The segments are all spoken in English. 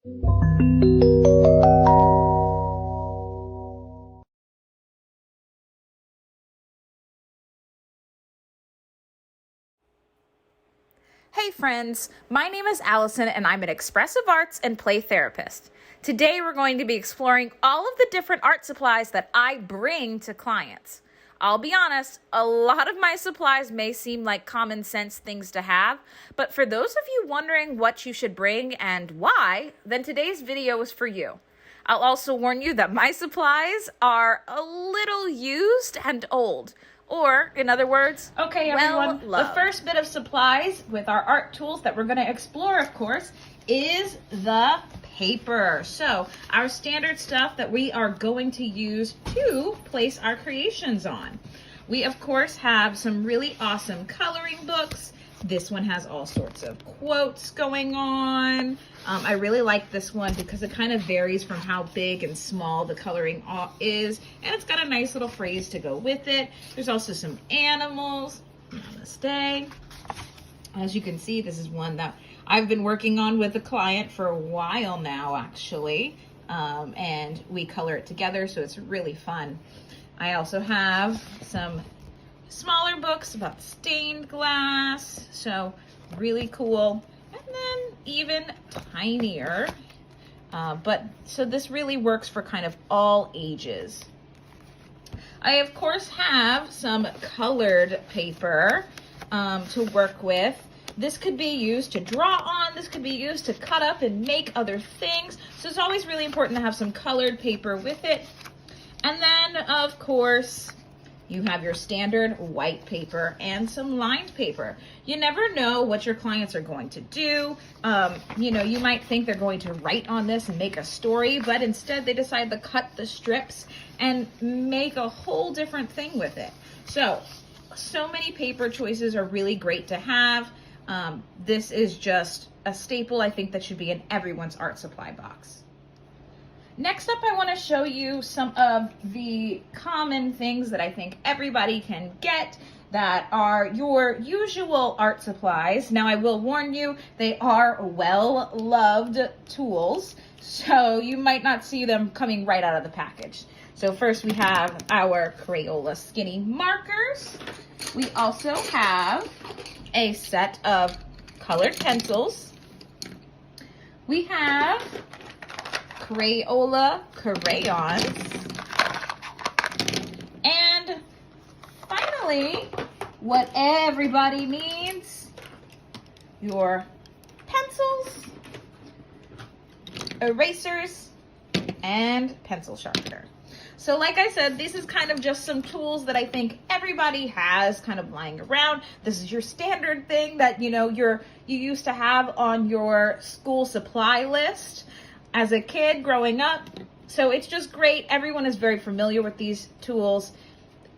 Hey friends, my name is Allison and I'm an expressive arts and play therapist. Today we're going to be exploring all of the different art supplies that I bring to clients. I'll be honest, a lot of my supplies may seem like common sense things to have, but for those of you wondering what you should bring and why, then today's video is for you. I'll also warn you that my supplies are a little used and old. Or, in other words, okay, everyone, well-loved. The first bit of supplies with our art tools that we're going to explore, of course, is the paper. So, our standard stuff that we are going to use to place our creations on. We, of course, have some really awesome coloring books. This one has all sorts of quotes going on. I really like this one because it kind of varies from how big and small the coloring is, and it's got a nice little phrase to go with it. There's also some animals. Namaste. As you can see, this is one that I've been working on with a client for a while now, actually, and we color it together, so it's really fun. I also have some smaller books about stained glass, so really cool. And then even tinier, so this really works for kind of all ages. I of course have some colored paper to work with. This could be used to draw on, this could be used to cut up and make other things, so it's always really important to have some colored paper with it. And then of course you have your standard white paper and some lined paper. You never know what your clients are going to do. You might think they're going to write on this and make a story, but instead they decide to cut the strips and make a whole different thing with it. So many paper choices are really great to have. This is just a staple, I think, that should be in everyone's art supply box. Next up, I want to show you some of the common things that I think everybody can get that are your usual art supplies. Now, I will warn you, they are well-loved tools, so you might not see them coming right out of the package. So first we have our Crayola skinny markers. We also have a set of colored pencils. We have Crayola crayons. And finally, what everybody needs, your pencils, erasers, and pencil sharpener. So like I said, this is kind of just some tools that I think everybody has kind of lying around. This is your standard thing that you used to have on your school supply list as a kid growing up. So it's just great. Everyone is very familiar with these tools.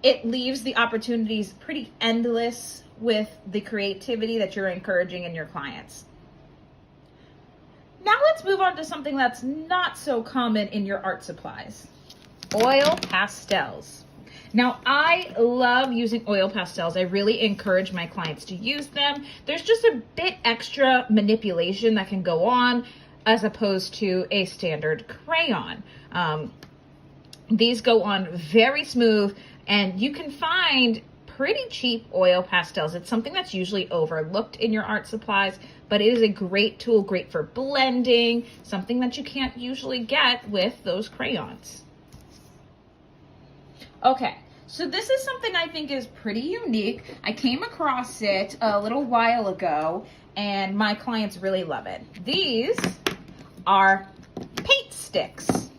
It leaves the opportunities pretty endless with the creativity that you're encouraging in your clients. Now let's move on to something that's not so common in your art supplies. Oil pastels. Now, I love using oil pastels. I really encourage my clients to use them. There's just a bit extra manipulation that can go on as opposed to a standard crayon. These go on very smooth, and you can find pretty cheap oil pastels. It's something that's usually overlooked in your art supplies, but it is a great tool, great for blending, something that you can't usually get with those crayons. Okay, so this is something I think is pretty unique. I came across it a little while ago, and my clients really love it. These are paint sticks,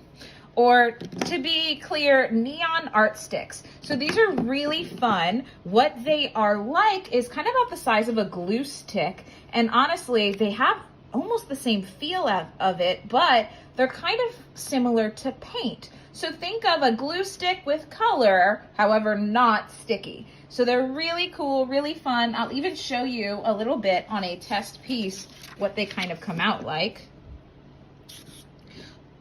or to be clear, neon art sticks. So these are really fun. What they are like is kind of about the size of a glue stick, and honestly, they have almost the same feel of it, but they're kind of similar to paint. So think of a glue stick with color, however not sticky. So they're really cool, really fun. I'll even show you a little bit on a test piece what they kind of come out like.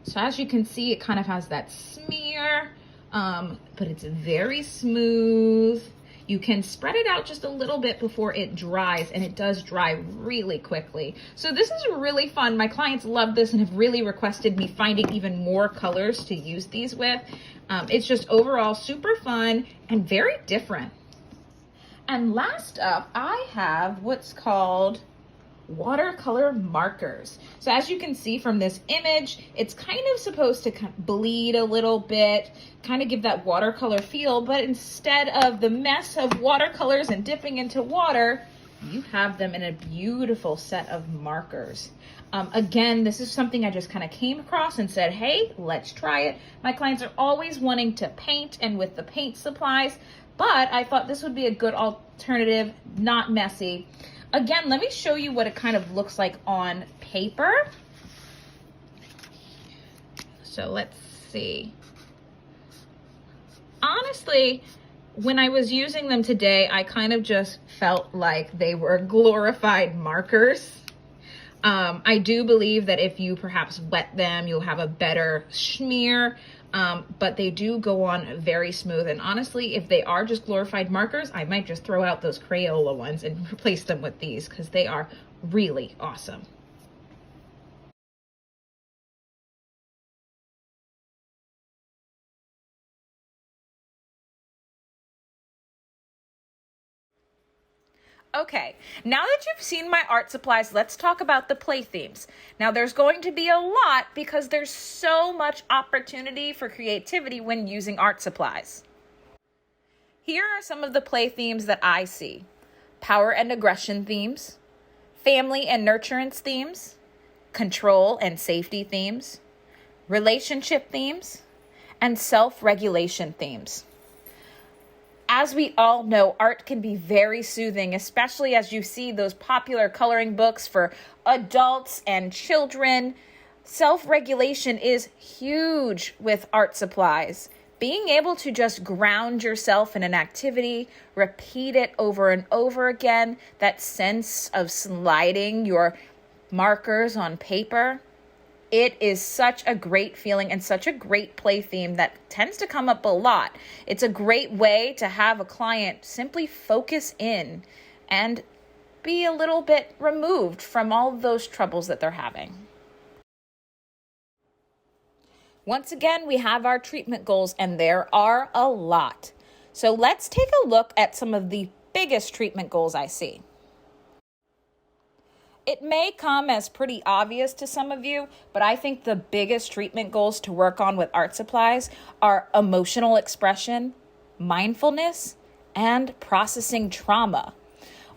So as you can see, it kind of has that smear, but it's very smooth. You can spread it out just a little bit before it dries, and it does dry really quickly. So this is really fun. My clients love this and have really requested me finding even more colors to use these with. It's just overall super fun and very different. And last up, I have what's called watercolor markers. So as you can see from this image, it's kind of supposed to bleed a little bit, kind of give that watercolor feel, but instead of the mess of watercolors and dipping into water, you have them in a beautiful set of markers. Again, this is something I just kind of came across and said, hey, let's try it. My clients are always wanting to paint and with the paint supplies, but I thought this would be a good alternative, not messy. Again, let me show you what it kind of looks like on paper. So let's see. Honestly, when I was using them today, I kind of just felt like they were glorified markers. I do believe that if you perhaps wet them, you'll have a better smear, but they do go on very smooth. And honestly, if they are just glorified markers, I might just throw out those Crayola ones and replace them with these because they are really awesome. Okay, now that you've seen my art supplies, let's talk about the play themes. Now there's going to be a lot because there's so much opportunity for creativity when using art supplies. Here are some of the play themes that I see. Power and aggression themes, family and nurturance themes, control and safety themes, relationship themes, and self-regulation themes. As we all know, art can be very soothing, especially as you see those popular coloring books for adults and children. Self-regulation is huge with art supplies. Being able to just ground yourself in an activity, repeat it over and over again, that sense of sliding your markers on paper, it is such a great feeling and such a great play theme that tends to come up a lot. It's a great way to have a client simply focus in and be a little bit removed from all of those troubles that they're having. Once again, we have our treatment goals, and there are a lot. So let's take a look at some of the biggest treatment goals I see. It may come as pretty obvious to some of you, but I think the biggest treatment goals to work on with art supplies are emotional expression, mindfulness, and processing trauma.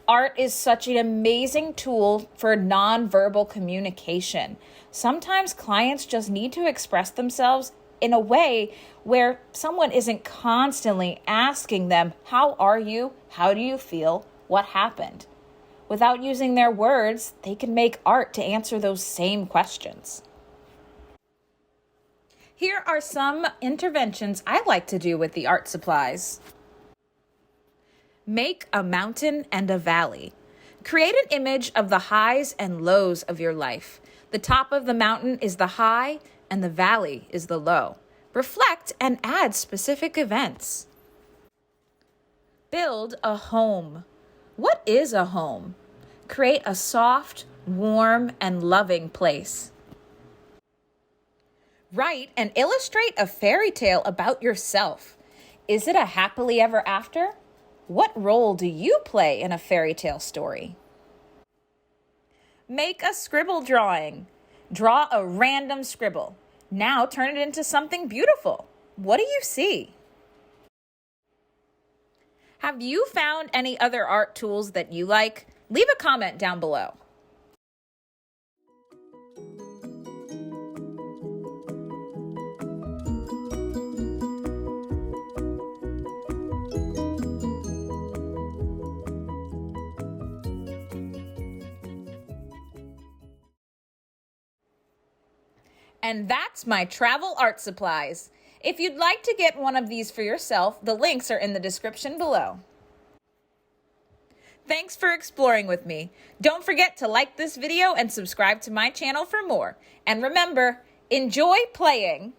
Art is such an amazing tool for nonverbal communication. Sometimes clients just need to express themselves in a way where someone isn't constantly asking them, how are you? How do you feel? What happened? Without using their words, they can make art to answer those same questions. Here are some interventions I like to do with the art supplies. Make a mountain and a valley. Create an image of the highs and lows of your life. The top of the mountain is the high and the valley is the low. Reflect and add specific events. Build a home. What is a home? Create a soft, warm, and loving place. Write and illustrate a fairy tale about yourself. Is it a happily ever after? What role do you play in a fairy tale story? Make a scribble drawing. Draw a random scribble. Now turn it into something beautiful. What do you see? Have you found any other art tools that you like? Leave a comment down below. And that's my travel art supplies. If you'd like to get one of these for yourself, the links are in the description below. Thanks for exploring with me. Don't forget to like this video and subscribe to my channel for more. And remember, enjoy playing.